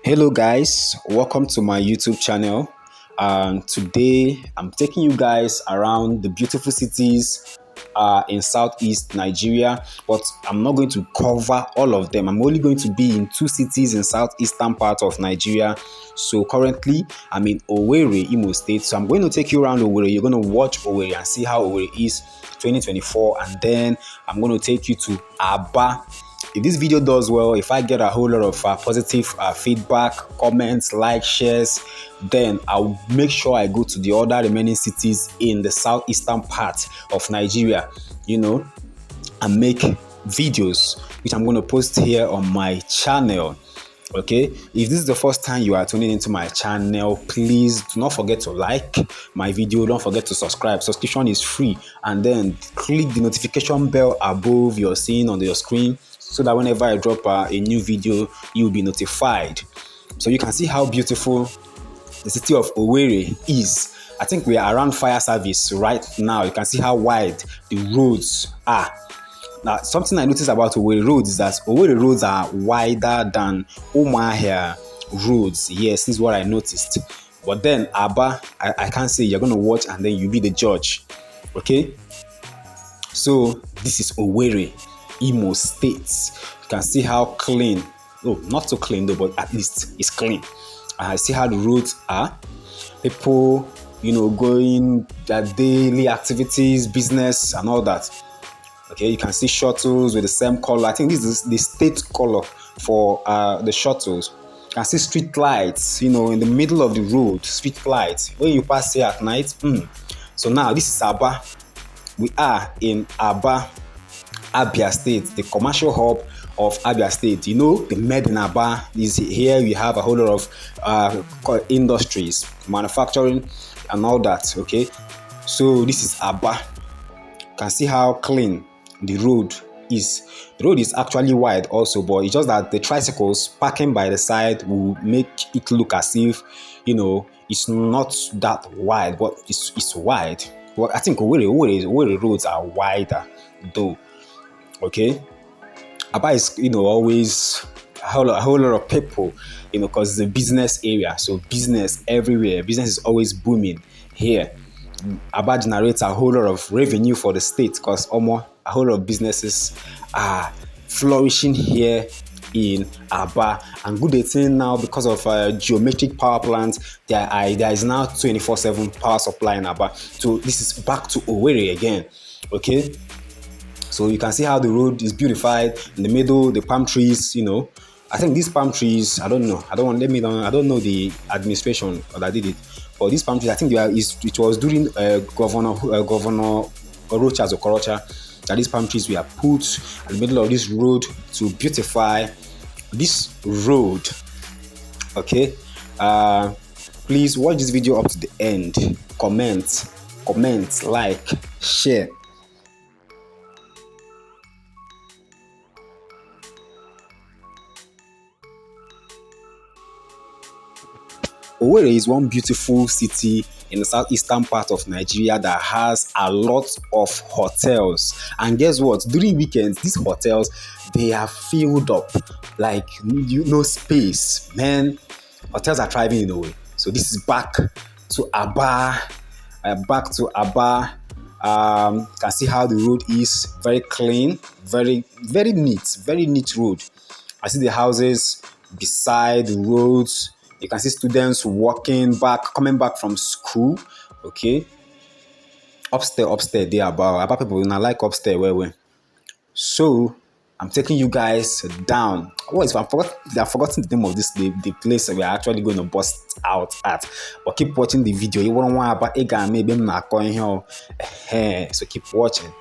Hello, guys, welcome to my YouTube channel. Today I'm taking you guys around the beautiful cities in southeast Nigeria, but I'm not going to cover all of them. I'm only going to be in two cities in southeastern part of Nigeria. So currently I'm in Owerri, Imo State. So I'm going to take you around Owerri. You're going to watch Owerri and see how Owerri is 2024, and then I'm going to take you to Aba. If this video does well, if I get a whole lot of positive feedback, comments, likes, shares, then I'll make sure I go to the other remaining cities in the southeastern part of Nigeria, and make videos which I'm going to post here on my channel. Okay, if this is the first time you are tuning into my channel, please do not forget to like my video. Don't forget to subscribe. Subscription is free, and then click the notification bell above you're seeing on your screen so that whenever I drop a new video, you'll be notified. So you can see how beautiful the city of Owerri is. I think we are around fire service right now. You can see how wide the roads are. Now, something I noticed about Owerri roads is that Owerri roads are wider than Umuahia roads. Yes, this is what I noticed. But then Aba, I can't say. You're going to watch and then you be the judge. Okay? So this is Owerri, Imo State. You can see how clean. Oh, not so clean though, but at least it's clean. I see how the roads are. People, going their daily activities, business, and all that. Okay, you can see shuttles with the same color. I think this is the state color for the shuttles. You can see street lights, in the middle of the road, street lights. When you pass here at night. So now this is Aba. We are in Aba, Abia State, the commercial hub of Abia State. The made in Aba is here. We have a whole lot of industries, manufacturing, and all that. Okay, so this is Aba. You can see how clean the road is. The road is actually wide also, but it's just that the tricycles parking by the side will make it look as if it's not that wide, but it's wide. Well, I think Owerri roads are wider though. Okay, Aba is always a whole lot of people, because it's a business area, so business everywhere. Business is always booming here. Aba generates a whole lot of revenue for the state because almost a whole lot of businesses are flourishing here in Aba. And good thing now, because of geometric power plants, there is now 24/7 power supply in Aba. So this is back to Owerri again. Okay, so you can see how the road is beautified in the middle, the palm trees. I think these palm trees, I don't know. I don't know the administration that did it. But these palm trees, I think it was during Governor Orocha Okorocha that these palm trees were put in the middle of this road to beautify this road. Okay, please watch this video up to the end. Comment, like, share. Owerri is one beautiful city in the southeastern part of Nigeria that has a lot of hotels. And guess what? During weekends, these hotels, they are filled up. Like, space. Man, hotels are thriving in a way. So this is back to Aba. You can see how the road is very clean, very, very neat road. I see the houses beside the roads. You can see students coming back from school. Okay. Upstairs, there about people now like upstairs where. So I'm taking you guys down. What is I've forgotten the name of the place we are actually going to bust out at. But keep watching the video. You won't want about maybe I'm not going here. So keep watching.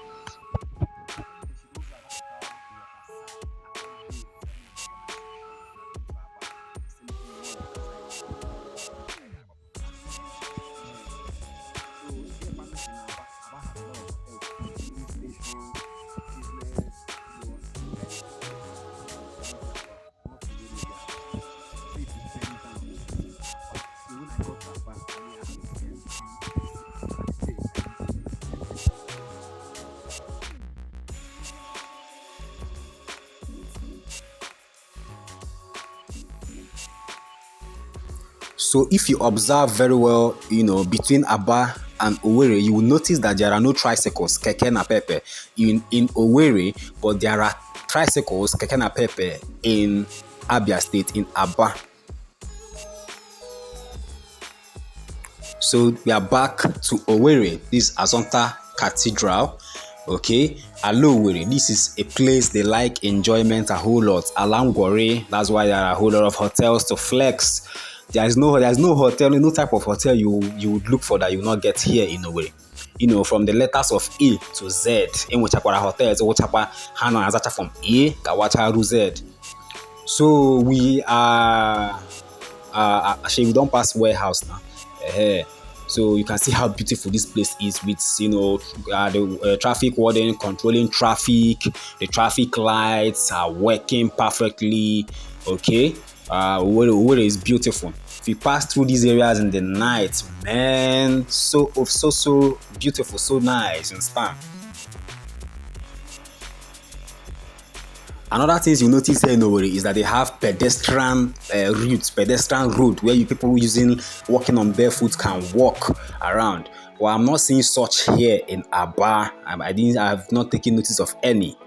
So if you observe very well, between Aba and Owerri, you will notice that there are no tricycles, keke na pepe, in Owerri, but there are tricycles, keke na pepe, in Abia State, in Aba. So we are back to Owerri. This is Azonta Cathedral. Okay, hello Owerri. This is a place they like enjoyment a whole lot. Alangwari. That's why there are a whole lot of hotels to flex. There's no hotel, no type of hotel you would look for that you will not get here in Owerri. From the letters of A to Z. In Wachakwara hotels, Wachapa Hana Azacha from A, Kawacha Z. So we are actually we don't pass warehouse now. So you can see how beautiful this place is with the traffic warden controlling traffic. The traffic lights are working perfectly. Okay, Owerri is beautiful. If you pass through these areas in the night, man, so beautiful, so nice and stuff. Another things you notice here in Owerri is that they have pedestrian routes, pedestrian road where people walking on barefoot can walk around. Well, I'm not seeing such here in Aba. I have not taken notice of any.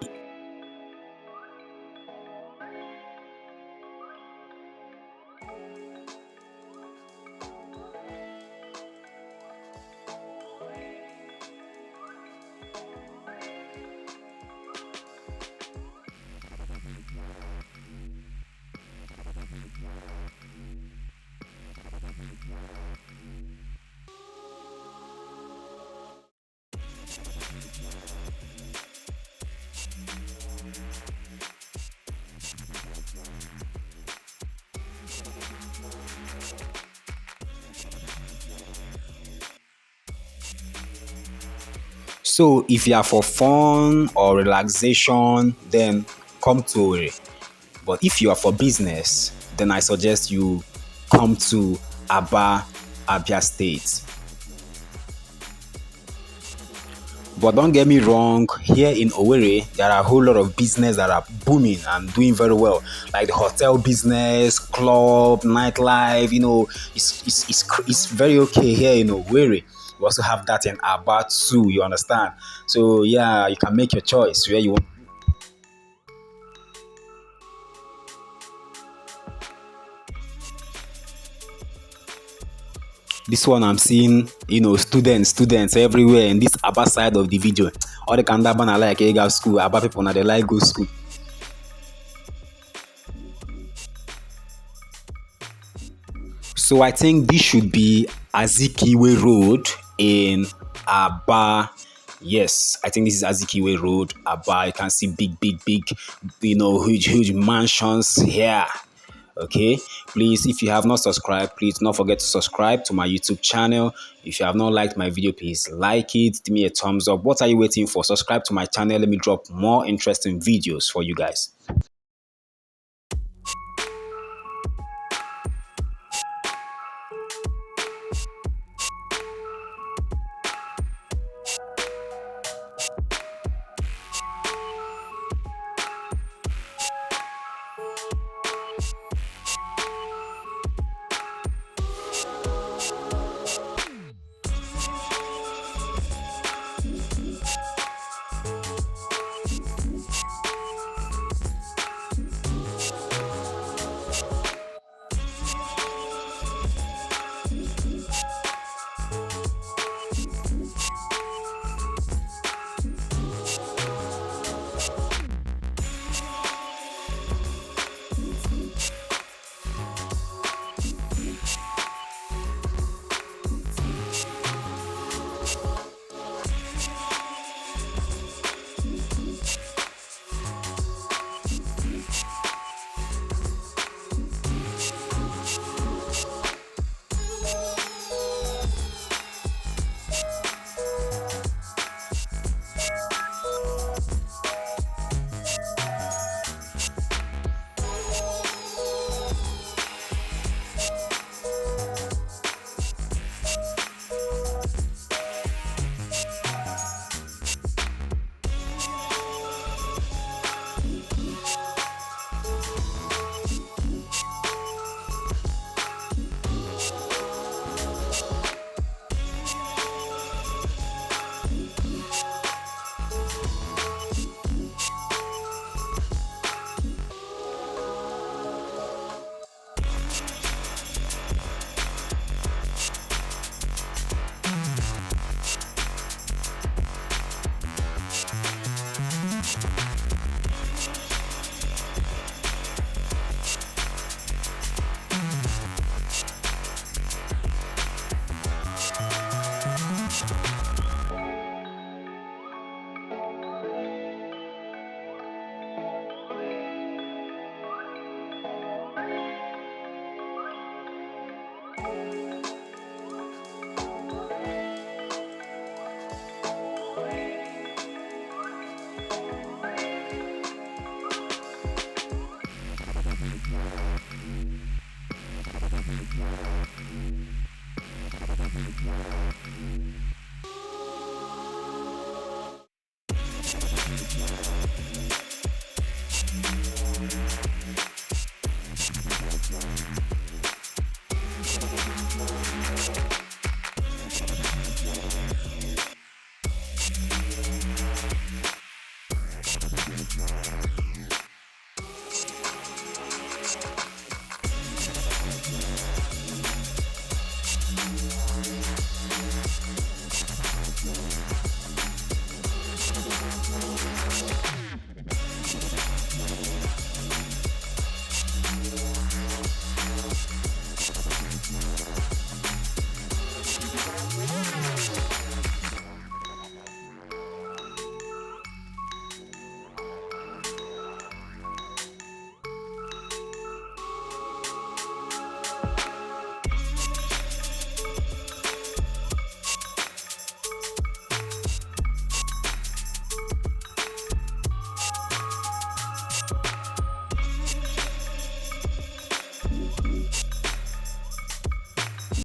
So if you are for fun or relaxation, then come to Owerri. But if you are for business, then I suggest you come to Aba, Abia State. But don't get me wrong, here in Owerri, there are a whole lot of business that are booming and doing very well. Like the hotel business, club, nightlife, it's very okay here in Owerri. We also have that in Aba too, you understand? So yeah, you can make your choice where you want. This one I'm seeing, students everywhere in this Aba side of the video. All the Kandaba na like go school, Aba people na they like go school. So I think this should be Azikiwe Road in Aba. Yes, I think this is Azikiwe Road, Aba. You can see big, huge mansions here. Okay, please, if you have not subscribed, please do not forget to subscribe to my YouTube channel. If you have not liked my video, please like it, give me a thumbs up. What are you waiting for? Subscribe to my channel. Let me drop more interesting videos for you guys.